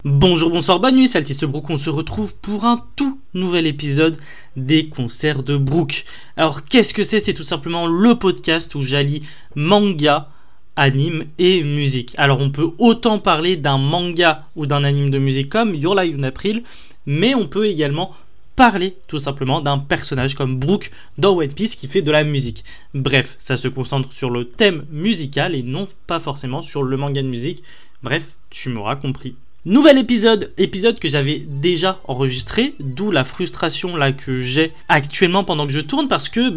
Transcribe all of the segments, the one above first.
Bonjour, bonsoir, bonne nuit, c'est Altiste Brook, on se retrouve pour un tout nouvel épisode des concerts de Brook. Alors qu'est-ce que c'est? C'est tout simplement le podcast où j'allie manga, anime et musique. Alors on peut autant parler d'un manga ou d'un anime de musique comme Your Lie in April, mais on peut également parler tout simplement d'un personnage comme Brook dans One Piece qui fait de la musique. Bref, ça se concentre sur le thème musical et non pas forcément sur le manga de musique. Bref, tu m'auras compris. Nouvel épisode que j'avais déjà enregistré, d'où la frustration là que j'ai actuellement pendant que je tourne parce que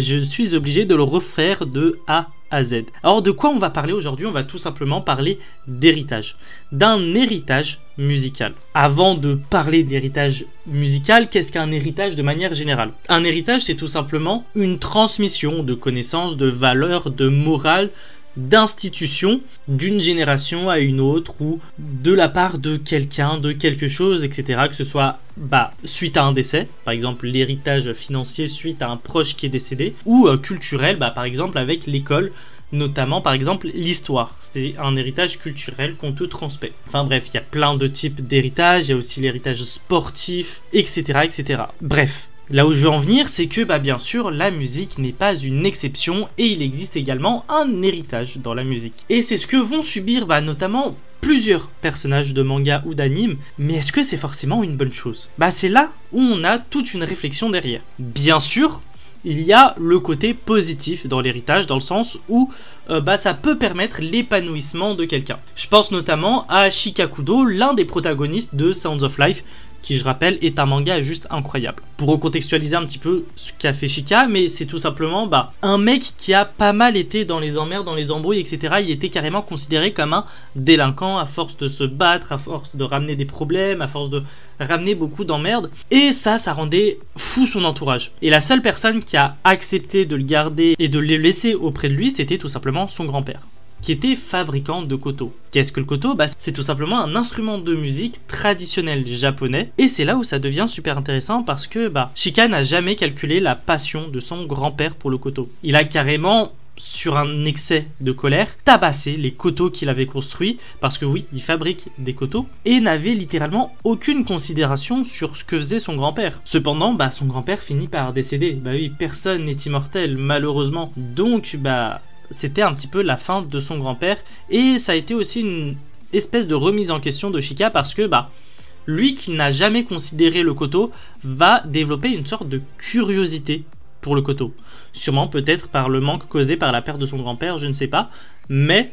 je suis obligé de le refaire de A à Z. Alors de quoi on va parler aujourd'hui? On va tout simplement parler d'héritage, d'un héritage musical. Avant de parler d'héritage musical, qu'est-ce qu'un héritage de manière générale? Un héritage, c'est tout simplement une transmission de connaissances, de valeurs, de morale, d'institutions d'une génération à une autre ou de la part de quelqu'un, de quelque chose, etc. Que ce soit suite à un décès, par exemple l'héritage financier suite à un proche qui est décédé, ou culturel, par exemple avec l'école, notamment par exemple l'histoire. C'est un héritage culturel qu'on te transmet. Enfin bref, il y a plein de types d'héritage, il y a aussi l'héritage sportif, etc. etc. Bref. Là où je veux en venir, c'est que bien sûr, la musique n'est pas une exception et il existe également un héritage dans la musique. Et c'est ce que vont subir notamment plusieurs personnages de manga ou d'anime, mais est-ce que c'est forcément une bonne chose? C'est là où on a toute une réflexion derrière. Bien sûr, il y a le côté positif dans l'héritage, dans le sens où ça peut permettre l'épanouissement de quelqu'un. Je pense notamment à Shikakudo, l'un des protagonistes de Sounds of Life, qui, je rappelle, est un manga juste incroyable. Pour recontextualiser un petit peu ce qu'a fait Shika, mais c'est tout simplement un mec qui a pas mal été dans les emmerdes, dans les embrouilles, etc. Il était carrément considéré comme un délinquant à force de se battre, à force de ramener des problèmes, à force de ramener beaucoup d'emmerdes. Et ça rendait fou son entourage. Et la seule personne qui a accepté de le garder et de le laisser auprès de lui, c'était tout simplement son grand-père, qui était fabricant de koto. Qu'est-ce que le koto? C'est tout simplement un instrument de musique traditionnel japonais, et c'est là où ça devient super intéressant parce que Shika n'a jamais calculé la passion de son grand-père pour le koto. Il a carrément, sur un excès de colère, tabassé les kotos qu'il avait construits, parce que oui, il fabrique des kotos, et n'avait littéralement aucune considération sur ce que faisait son grand-père. Cependant, son grand-père finit par décéder. Oui, personne n'est immortel, malheureusement. Donc, c'était un petit peu la fin de son grand-père, et ça a été aussi une espèce de remise en question de Shika parce que lui qui n'a jamais considéré le koto va développer une sorte de curiosité pour le koto. Sûrement peut-être par le manque causé par la perte de son grand-père, je ne sais pas, mais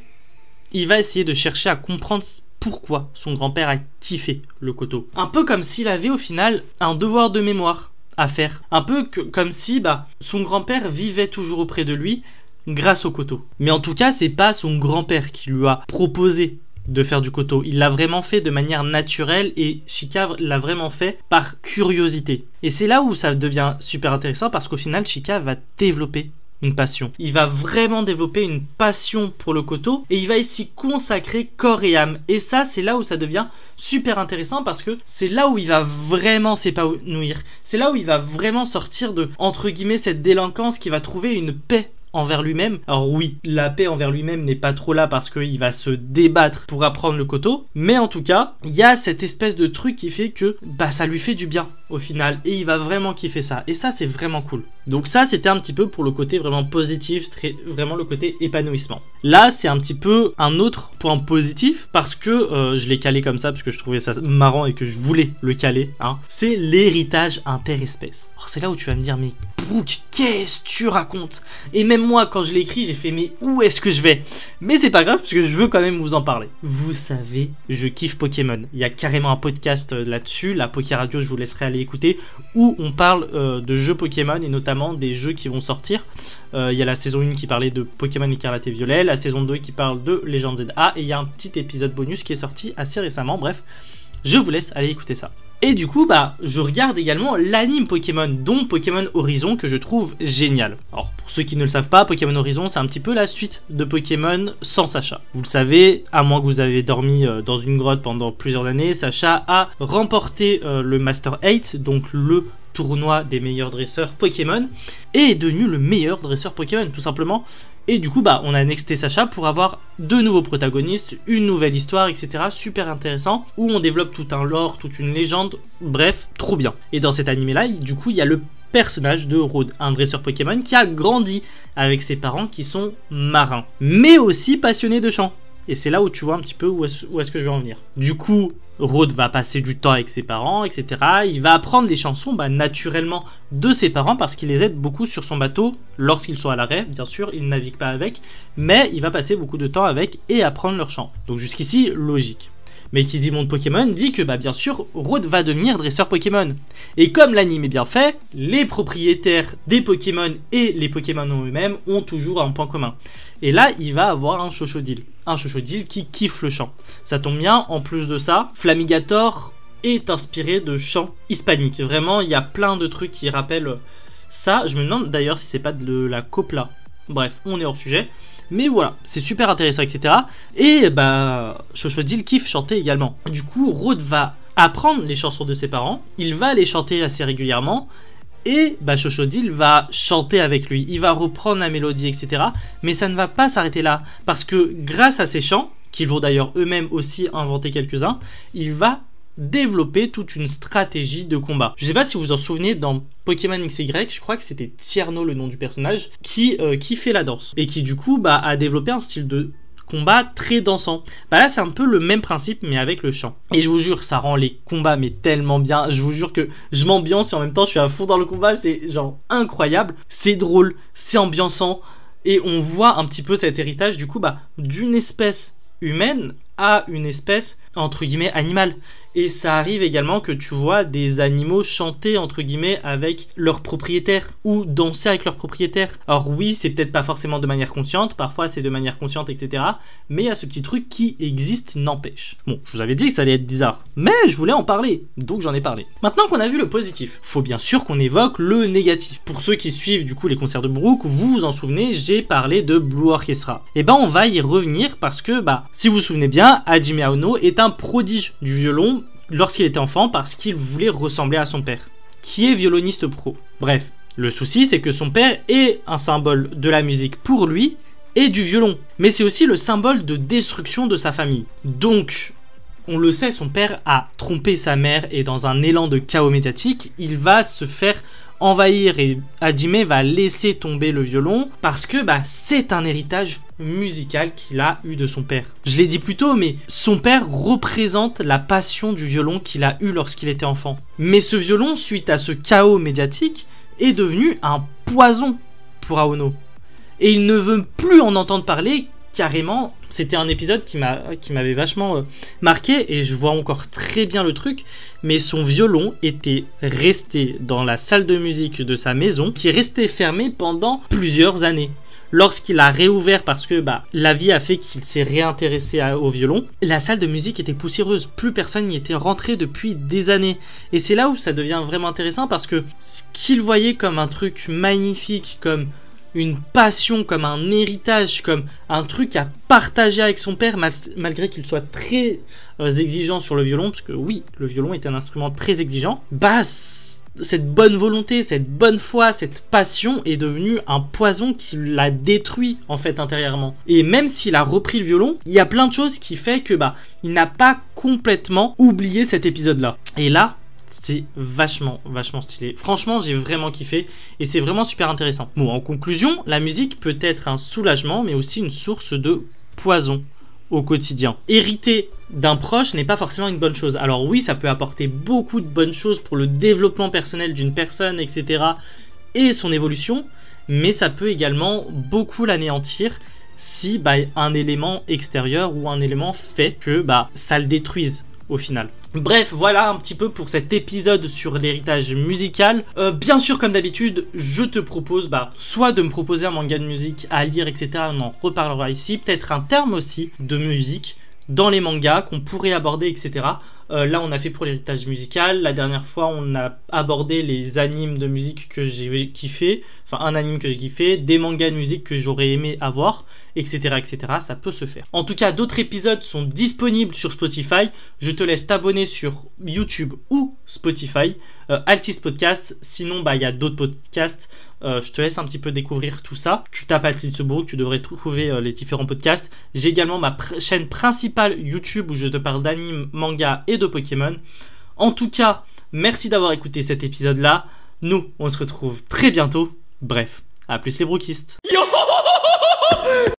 il va essayer de chercher à comprendre pourquoi son grand-père a kiffé le koto. Un peu comme s'il avait au final un devoir de mémoire à faire. Un peu comme si son grand-père vivait toujours auprès de lui grâce au koto. Mais en tout cas, c'est pas son grand-père qui lui a proposé de faire du koto. Il l'a vraiment fait de manière naturelle et Shika l'a vraiment fait par curiosité. Et c'est là où ça devient super intéressant parce qu'au final, Shika va développer une passion. Il va vraiment développer une passion pour le koto et il va s'y consacrer corps et âme. Et ça, c'est là où ça devient super intéressant parce que c'est là où il va vraiment s'épanouir. C'est là où il va vraiment sortir de, entre guillemets, cette délinquance, qui va trouver une paix envers lui-même. Alors oui, la paix envers lui-même n'est pas trop là parce qu'il va se débattre pour apprendre le koto, mais en tout cas, il y a cette espèce de truc qui fait que ça lui fait du bien au final, et il va vraiment kiffer ça, et ça c'est vraiment cool. Donc ça c'était un petit peu pour le côté vraiment positif, vraiment le côté épanouissement. Là c'est un petit peu un autre point positif parce que je l'ai calé comme ça parce que je trouvais ça marrant et que je voulais le caler, c'est l'héritage interespèce. Alors c'est là où tu vas me dire mais Brook, qu'est-ce que tu racontes? Et même moi quand je l'ai écrit j'ai fait mais où est-ce que je vais? Mais c'est pas grave parce que je veux quand même vous en parler. Vous savez, je kiffe Pokémon. Il y a carrément un podcast là-dessus, la Poké Radio, je vous laisserai aller écouter, où on parle de jeux Pokémon et notamment des jeux qui vont sortir. Il y a la saison 1 qui parlait de Pokémon Écarlate et Violet, la saison 2 qui parle de Legends ZA, et il y a un petit épisode bonus qui est sorti assez récemment. Bref, je vous laisse aller écouter ça. Et du coup, je regarde également l'anime Pokémon, dont Pokémon Horizon, que je trouve génial. Alors, pour ceux qui ne le savent pas, Pokémon Horizon, c'est un petit peu la suite de Pokémon sans Sacha. Vous le savez, à moins que vous avez dormi dans une grotte pendant plusieurs années, Sacha a remporté le Master 8, donc le tournoi des meilleurs dresseurs Pokémon, et est devenu le meilleur dresseur Pokémon, tout simplement. Et du coup, bah, on a nexté Sacha pour avoir de nouveaux protagonistes, une nouvelle histoire, etc. Super intéressant, où on développe tout un lore, toute une légende, bref, trop bien. Et dans cet animé-là, du coup, il y a le personnage de Rod, un dresseur Pokémon qui a grandi avec ses parents qui sont marins, mais aussi passionnés de chant. Et c'est là où tu vois un petit peu où est-ce que je veux en venir. Du coup, Rod va passer du temps avec ses parents, etc. Il va apprendre les chansons naturellement de ses parents parce qu'il les aide beaucoup sur son bateau lorsqu'ils sont à l'arrêt. Bien sûr, il ne navigue pas avec, mais il va passer beaucoup de temps avec et apprendre leurs chants. Donc jusqu'ici, logique. Mais qui dit monde Pokémon dit que bien sûr, Rod va devenir dresseur Pokémon. Et comme l'anime est bien fait, les propriétaires des Pokémon et les Pokémon en eux-mêmes ont toujours un point commun. Et là, il va avoir un Chochodile. Un Chochodile qui kiffe le chant. Ça tombe bien, en plus de ça, Flamigator est inspiré de chants hispaniques. Vraiment, il y a plein de trucs qui rappellent ça. Je me demande d'ailleurs si c'est pas de la copla. Bref, on est hors sujet. Mais voilà, c'est super intéressant, etc. Et Chochodile kiffe chanter également. Du coup, Rod va apprendre les chansons de ses parents. Il va les chanter assez régulièrement. Et Chochodile va chanter avec lui. Il va reprendre la mélodie, etc. Mais ça ne va pas s'arrêter là. Parce que grâce à ces chants, qu'ils vont d'ailleurs eux-mêmes aussi inventer quelques-uns, il va développer toute une stratégie de combat. Je sais pas si vous vous en souvenez, dans Pokémon XY, je crois que c'était Tierno le nom du personnage, qui fait la danse. Et qui du coup a développé un style de combat très dansant. Là c'est un peu le même principe mais avec le chant. Et je vous jure, ça rend les combats mais tellement bien. Je vous jure que je m'ambiance et en même temps je suis à fond dans le combat. C'est genre incroyable. C'est drôle, c'est ambiançant. Et on voit un petit peu cet héritage du coup d'une espèce humaine à une espèce entre guillemets animale. Et ça arrive également que tu vois des animaux chanter entre guillemets avec leurs propriétaires ou danser avec leurs propriétaires. Alors oui, c'est peut-être pas forcément de manière consciente, parfois c'est de manière consciente, etc. Mais il y a ce petit truc qui existe, n'empêche. Bon, je vous avais dit que ça allait être bizarre, mais je voulais en parler, donc j'en ai parlé. Maintenant qu'on a vu le positif, faut bien sûr qu'on évoque le négatif. Pour ceux qui suivent du coup les concerts de Brook, vous vous en souvenez, j'ai parlé de Blue Orchestra. Et on va y revenir parce que si vous vous souvenez bien, Hajime Aono est un prodige du violon lorsqu'il était enfant parce qu'il voulait ressembler à son père, qui est violoniste pro. Bref, le souci c'est que son père est un symbole de la musique pour lui et du violon, mais c'est aussi le symbole de destruction de sa famille. Donc, on le sait, son père a trompé sa mère et dans un élan de chaos médiatique, il va se faire envahir et Hajime va laisser tomber le violon parce que c'est un héritage musical qu'il a eu de son père. Je l'ai dit plus tôt, mais son père représente la passion du violon qu'il a eu lorsqu'il était enfant. Mais ce violon, suite à ce chaos médiatique, est devenu un poison pour Aono. Et il ne veut plus en entendre parler. Carrément, c'était un épisode qui m'avait vachement marqué et je vois encore très bien le truc, mais son violon était resté dans la salle de musique de sa maison, qui est resté fermé pendant plusieurs années. Lorsqu'il a réouvert parce que la vie a fait qu'il s'est réintéressé au violon, la salle de musique était poussiéreuse, plus personne n'y était rentré depuis des années. Et c'est là où ça devient vraiment intéressant parce que ce qu'il voyait comme un truc magnifique, comme une passion, comme un héritage, comme un truc à partager avec son père, malgré qu'il soit très exigeant sur le violon, parce que oui, le violon est un instrument très exigeant, cette bonne volonté, cette bonne foi, cette passion est devenue un poison qui l'a détruit en fait intérieurement. Et même s'il a repris le violon, il y a plein de choses qui fait que il n'a pas complètement oublié cet épisode-là. Et là, c'est vachement stylé. Franchement, j'ai vraiment kiffé et c'est vraiment super intéressant. Bon, en conclusion, la musique peut être un soulagement, mais aussi une source de poison au quotidien. Hériter d'un proche n'est pas forcément une bonne chose. Alors oui, ça peut apporter beaucoup de bonnes choses pour le développement personnel d'une personne, etc. et son évolution, mais ça peut également beaucoup l'anéantir si un élément extérieur ou un élément fait que ça le détruise au final. Bref, voilà un petit peu pour cet épisode sur l'héritage musical. Bien sûr, comme d'habitude, je te propose soit de me proposer un manga de musique à lire, etc. On en reparlera ici. Peut-être un terme aussi de musique dans les mangas qu'on pourrait aborder, etc. Là, on a fait pour l'héritage musical. La dernière fois, on a abordé les animes de musique que j'ai kiffé. Enfin, un anime que j'ai kiffé, des mangas de musique que j'aurais aimé avoir, etc., etc. Ça peut se faire. En tout cas, d'autres épisodes sont disponibles sur Spotify. Je te laisse t'abonner sur YouTube ou Spotify. Altis Podcast. Sinon, il y a d'autres podcasts je te laisse un petit peu découvrir tout ça. Tu tapes Altitude Brook, tu devrais trouver les différents podcasts. J'ai également ma chaîne principale YouTube où je te parle d'anime, manga et de Pokémon. En tout cas, merci d'avoir écouté cet épisode-là. Nous, on se retrouve très bientôt. Bref, à plus les brookistes.